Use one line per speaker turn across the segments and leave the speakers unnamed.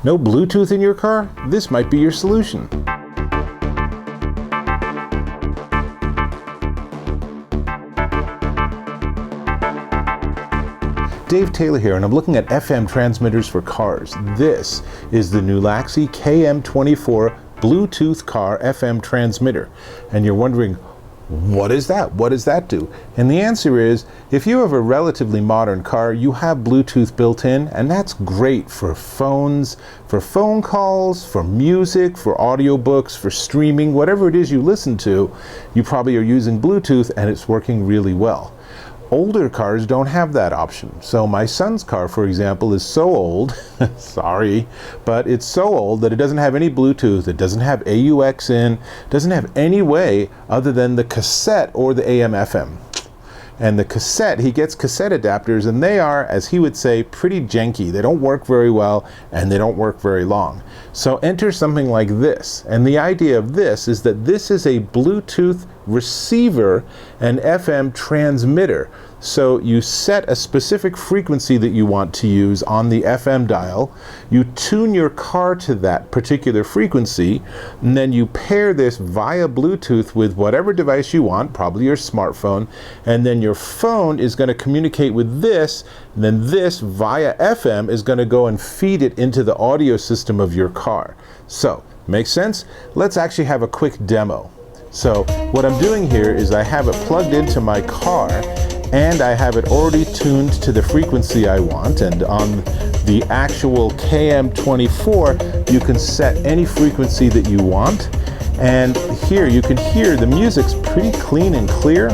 No Bluetooth in your car? This might be your solution. Dave Taylor here, and I'm looking at FM transmitters for cars. This is the Nulaxy KM24 Bluetooth car FM transmitter. And you're wondering, what is that? What does that do? And the answer is, if you have a relatively modern car, you have Bluetooth built in, and that's great for phones, for phone calls, for music, for audiobooks, for streaming, whatever it is you listen to, you probably are using Bluetooth and it's working really well. Older cars don't have that option. So my son's car, for example, is so old, sorry, but it's so old that it doesn't have any Bluetooth, it doesn't have AUX in, doesn't have any way other than the cassette or the AM/FM. And the cassette, he gets cassette adapters, and they are, as he would say, pretty janky. They don't work very well, and they don't work very long. So enter something like this. And the idea of this is that this is a Bluetooth receiver and FM transmitter. So you set a specific frequency that you want to use on the FM dial, you tune your car to that particular frequency, and then you pair this via Bluetooth with whatever device you want, probably your smartphone, and then your phone is going to communicate with this, and then this via FM is going to go and feed it into the audio system of your car. So, makes sense? Let's actually have a quick demo. So what I'm doing here is I have it plugged into my car, and I have it already tuned to the frequency I want, and on the actual KM24 you can set any frequency that you want, and here you can hear the music's pretty clean and clear,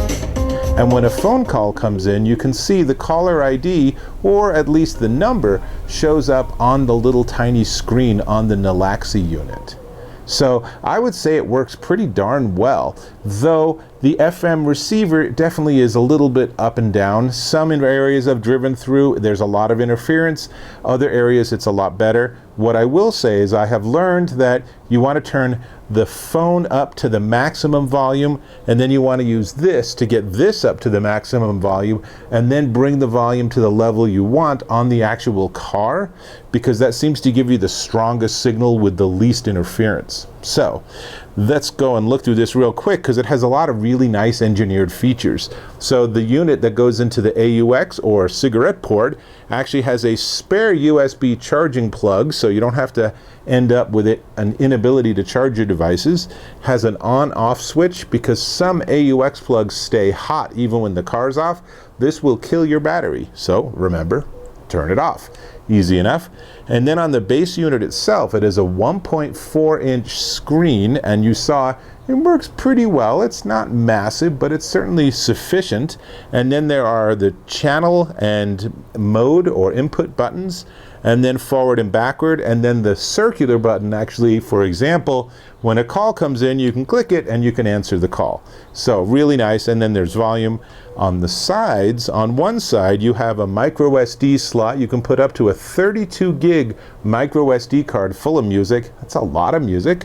and when a phone call comes in you can see the caller ID, or at least the number, shows up on the little tiny screen on the Nulaxy unit. So I would say it works pretty darn well, though the FM receiver definitely is a little bit up and down. Some areas I've driven through, there's a lot of interference. Other areas it's a lot better. What I will say is I have learned that you want to turn the phone up to the maximum volume, and then you want to use this to get this up to the maximum volume, and then bring the volume to the level you want on the actual car, because that seems to give you the strongest signal with the least interference. So let's go and look through this real quick, because it has a lot of really nice engineered features. So the unit that goes into the AUX or cigarette port actually has a spare USB charging plug, so you don't have to end up with an inability to charge your devices. Has an on-off switch, because some AUX plugs stay hot even when the car's off. This will kill your battery, so remember, turn it off. Easy enough. And then on the base unit itself, it is a 1.4-inch screen, and you saw it works pretty well. It's not massive, but it's certainly sufficient. And then there are the channel and mode or input buttons, and then forward and backward, and then the circular button actually, for example, when a call comes in, you can click it and you can answer the call. So really nice. And then there's volume. On the sides, on one side you have a micro SD slot. You can put up to a 32 gig micro SD card full of music. That's a lot of music.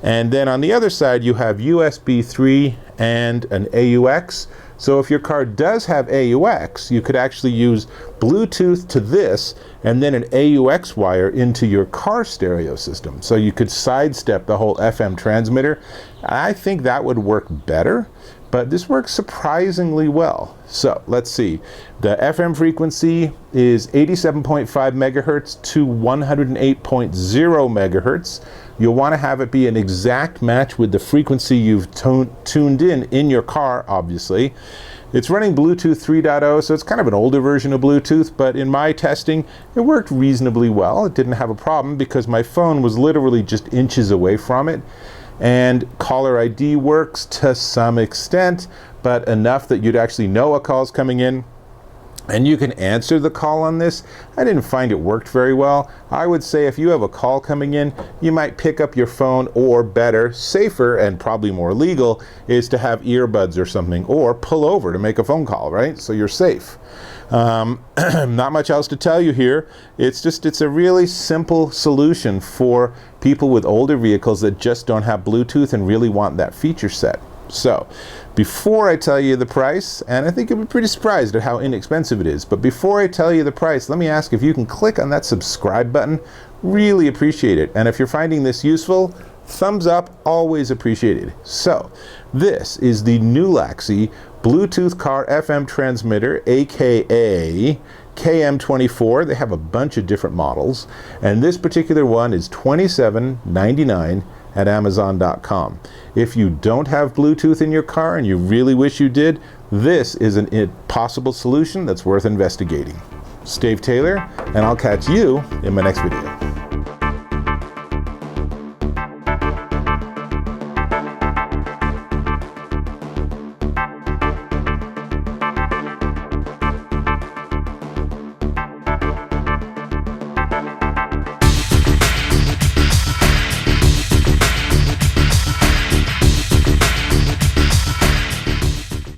And then on the other side you have USB 3 and an AUX. So if your car does have AUX, you could actually use Bluetooth to this and then an AUX wire into your car stereo system. So you could sidestep the whole FM transmitter. I think that would work better, but this works surprisingly well. So let's see. The FM frequency is 87.5 megahertz to 108.0 megahertz. You'll want to have it be an exact match with the frequency you've tuned in your car, obviously. It's running Bluetooth 3.0, so it's kind of an older version of Bluetooth, but in my testing, it worked reasonably well. It didn't have a problem because my phone was literally just inches away from it. And caller ID works to some extent, but enough that you'd actually know a call's coming in. And you can answer the call on this. I didn't find it worked very well. I would say if you have a call coming in, you might pick up your phone, or better, safer, and probably more legal, is to have earbuds or something, or pull over to make a phone call, right? So you're safe. Not much else to tell you here. It's a really simple solution for people with older vehicles that just don't have Bluetooth and really want that feature set. So, before I tell you the price, and I think you'll be pretty surprised at how inexpensive it is, but before I tell you the price, let me ask if you can click on that subscribe button Really appreciate it. And if you're finding this useful, thumbs up, always appreciated. So, this is the Nulaxy Bluetooth car FM transmitter, aka KM24. They have a bunch of different models, and this particular one is $27.99 at Amazon.com. If you don't have Bluetooth in your car and you really wish you did, this is a possible solution that's worth investigating. Steve Taylor, and I'll catch you in my next video.